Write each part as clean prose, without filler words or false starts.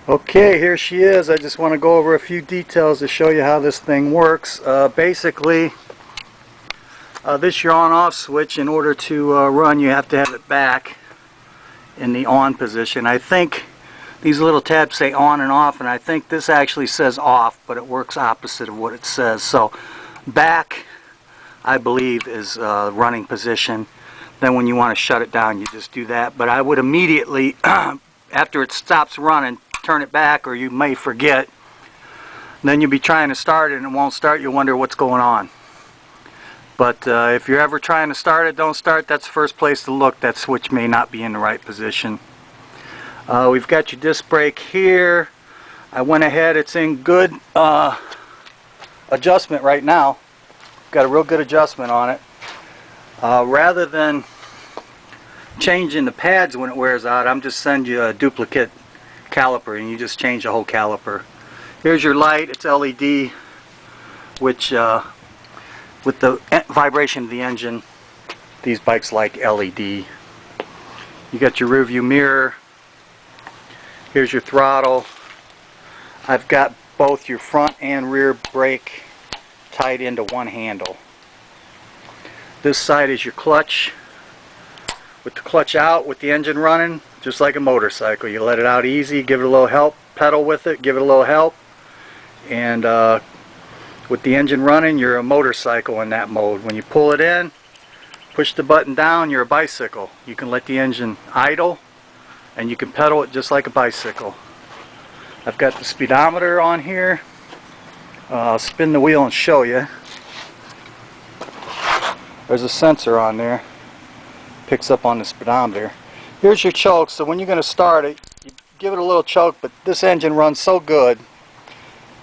Okay, here she is. I just want to go over a few details to show you how this thing works. Basically, this is your on-off switch. In order to run, you have to have it back in the on position. I think these little tabs say on and off, and I think this actually says off, but it works opposite of what it says. So back, I believe, is running position. Then when you want to shut it down, you just do that. But I would immediately, after it stops running, turn it back, or you may forget. Then you'll be trying to start it and it won't start. You'll wonder what's going on. But if you're ever trying to start it, don't start. That's the first place to look. That switch may not be in the right position. We've got your disc brake here. I went ahead. It's in good adjustment right now. Got a real good adjustment on it. Rather than changing the pads when it wears out, I'm just send you a duplicate caliper, and you just change the whole caliper. Here's your light. It's LED, which with the vibration of the engine, these bikes like LED. You got your rear view mirror. Here's your throttle. I've got both your front and rear brake tied into one handle. This side is your clutch. With the clutch out, with the engine running, just like a motorcycle. You let it out easy, give it a little help, pedal with it, give it a little help. And with the engine running, you're a motorcycle in that mode. When you pull it in, push the button down, you're a bicycle. You can let the engine idle, and you can pedal it just like a bicycle. I've got the speedometer on here. I'll spin the wheel and show you. There's a sensor on there. Picks up on the speedometer. Here's your choke. So when you're going to start it, you give it a little choke, but this engine runs so good,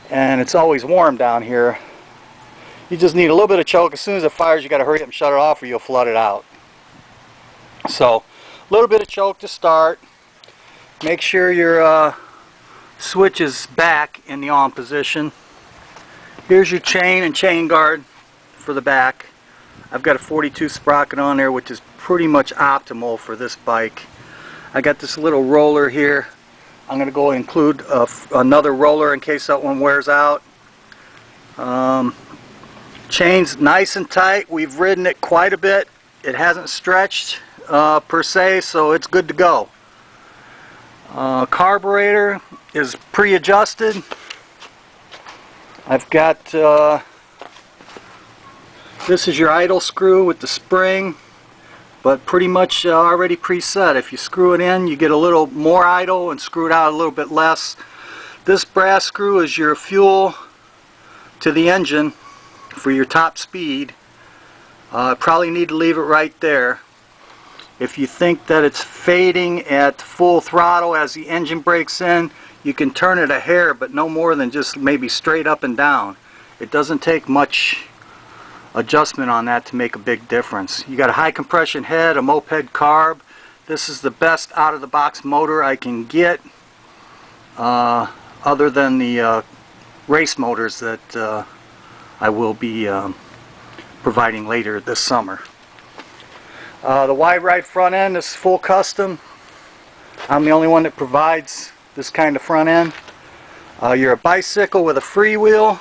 and it's always warm down here. You just need a little bit of choke. As soon as it fires, you got to hurry up and shut it off, or you'll flood it out. So a little bit of choke to start. Make sure your switch is back in the on position. Here's your chain and chain guard for the back. I've got a 42 sprocket on there, which is pretty much optimal for this bike. I got this little roller here. I'm going to go include another roller in case that one wears out. Chain's nice and tight. We've ridden it quite a bit. It hasn't stretched per se, so it's good to go. Carburetor is pre-adjusted. I've got this is your idle screw with the spring, but pretty much already preset. If you screw it in, you get a little more idle, and screw it out a little bit less. This brass screw is your fuel to the engine for your top speed. Probably need to leave it right there. If you think that it's fading at full throttle as the engine breaks in, you can turn it a hair, but no more than just maybe straight up and down. It doesn't take much adjustment on that to make a big difference. You got a high compression head, a moped carb. This is the best out of the box motor I can get, other than the race motors that I will be providing later this summer. The wide right front end is full custom. I'm the only one that provides this kind of front end. You're a bicycle with a freewheel,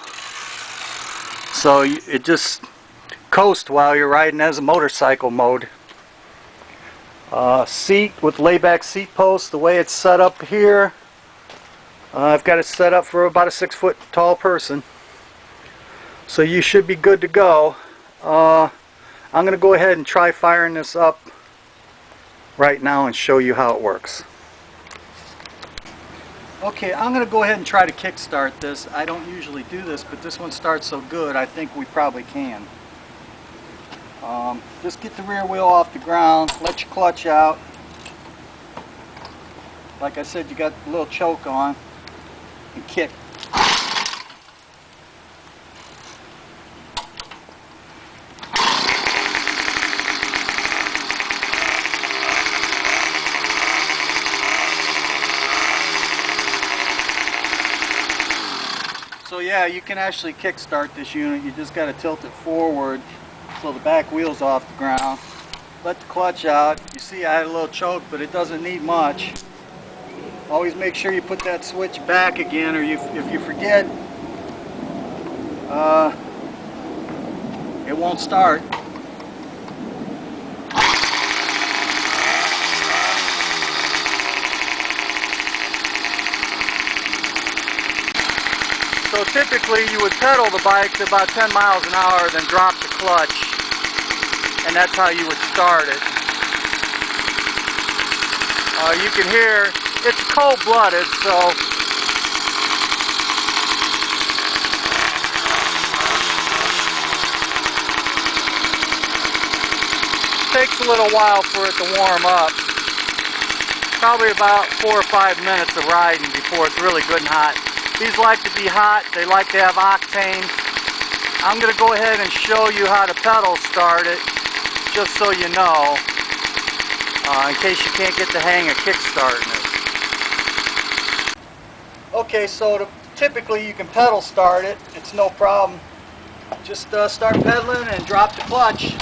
so it just coast while you're riding as a motorcycle mode. Seat with layback seat posts. The way it's set up here, I've got it set up for about a 6 foot tall person, so you should be good to go. I'm going to go ahead and try firing this up right now and show you how it works. Okay, I'm going to go ahead and try to kickstart this. I don't usually do this, but this one starts so good I think we probably can. Just get the rear wheel off the ground, let your clutch out. Like I said, you got a little choke on, and kick. So yeah, you can actually kickstart this unit. You just got to tilt it forward so the back wheel's off the ground. Let the clutch out. You see I had a little choke, but it doesn't need much. Always make sure you put that switch back again, or if you forget, it won't start. So typically you would pedal the bike to about 10 miles an hour, then drop the clutch, and that's how you would start it. You can hear it's cold-blooded, so takes a little while for it to warm up. Probably about 4 or 5 minutes of riding before it's really good and hot. These like to be hot, they like to have octane. I'm going to go ahead and show you how to pedal start it, just so you know, in case you can't get the hang of kick-starting it. Okay, so typically you can pedal start it, it's no problem. Just start pedaling and drop the clutch.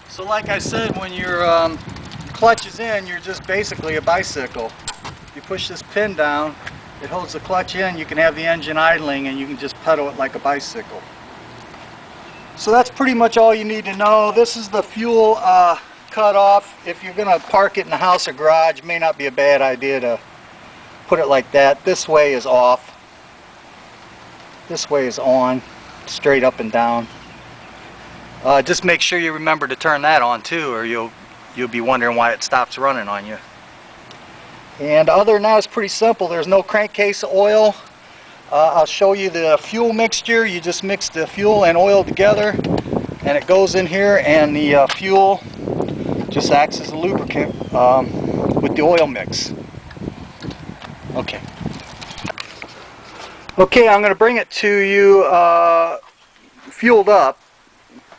So like I said, when your clutch is in, you're just basically a bicycle. You push this pin down, it holds the clutch in, you can have the engine idling, and you can just pedal it like a bicycle. So that's pretty much all you need to know. This is the fuel cutoff. If you're going to park it in the house or garage, it may not be a bad idea to put it like that. This way is off. This way is on, straight up and down. Just make sure you remember to turn that on too, or you'll be wondering why it stops running on you. And other than that, it's pretty simple. There's no crankcase oil. I'll show you the fuel mixture. You just mix the fuel and oil together, and it goes in here, and the fuel just acts as a lubricant with the oil mix. Okay. Okay, I'm going to bring it to you fueled up.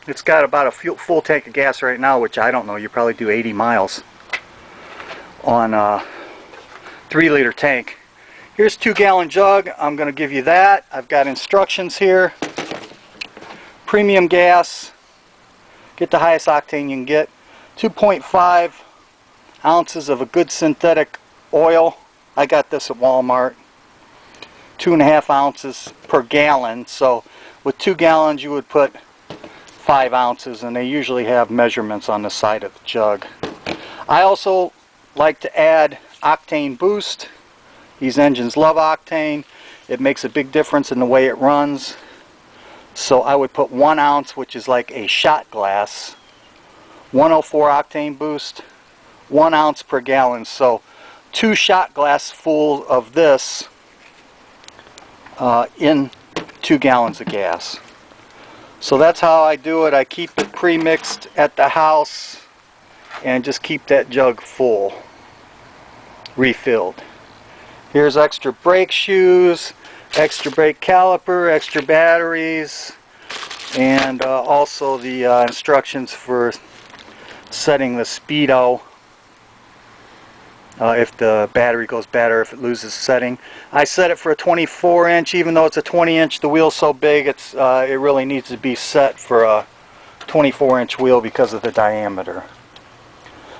It's got about a full tank of gas right now, which I don't know, you probably do 80 miles on a 3-liter tank. Here's a 2-gallon jug. I'm going to give you that. I've got instructions here. Premium gas. Get the highest octane you can get. 2.5 ounces of a good synthetic oil. I got this at Walmart. 2.5 ounces per gallon. So with 2 gallons you would put 5 ounces, and they usually have measurements on the side of the jug. I also like to add Octane Boost. These engines love octane. It makes a big difference in the way it runs. So I would put 1 ounce, which is like a shot glass, 104 Octane Boost, 1 ounce per gallon. So 2 shot glass full of this in 2 gallons of gas. So that's how I do it. I keep it pre-mixed at the house and just keep that jug full, refilled. Here's extra brake shoes, extra brake caliper, extra batteries, and also the instructions for setting the speedo if the battery goes bad or if it loses setting. I set it for a 24-inch, even though it's a 20-inch. The wheel's so big, it really needs to be set for a 24-inch wheel because of the diameter.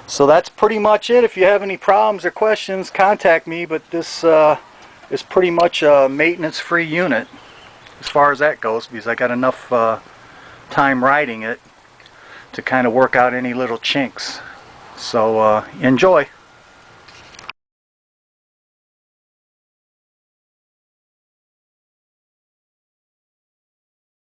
So that's pretty much it. If you have any problems or questions, contact me, but this is pretty much a maintenance-free unit as far as that goes, because I got enough time riding it to kind of work out any little chinks. So enjoy.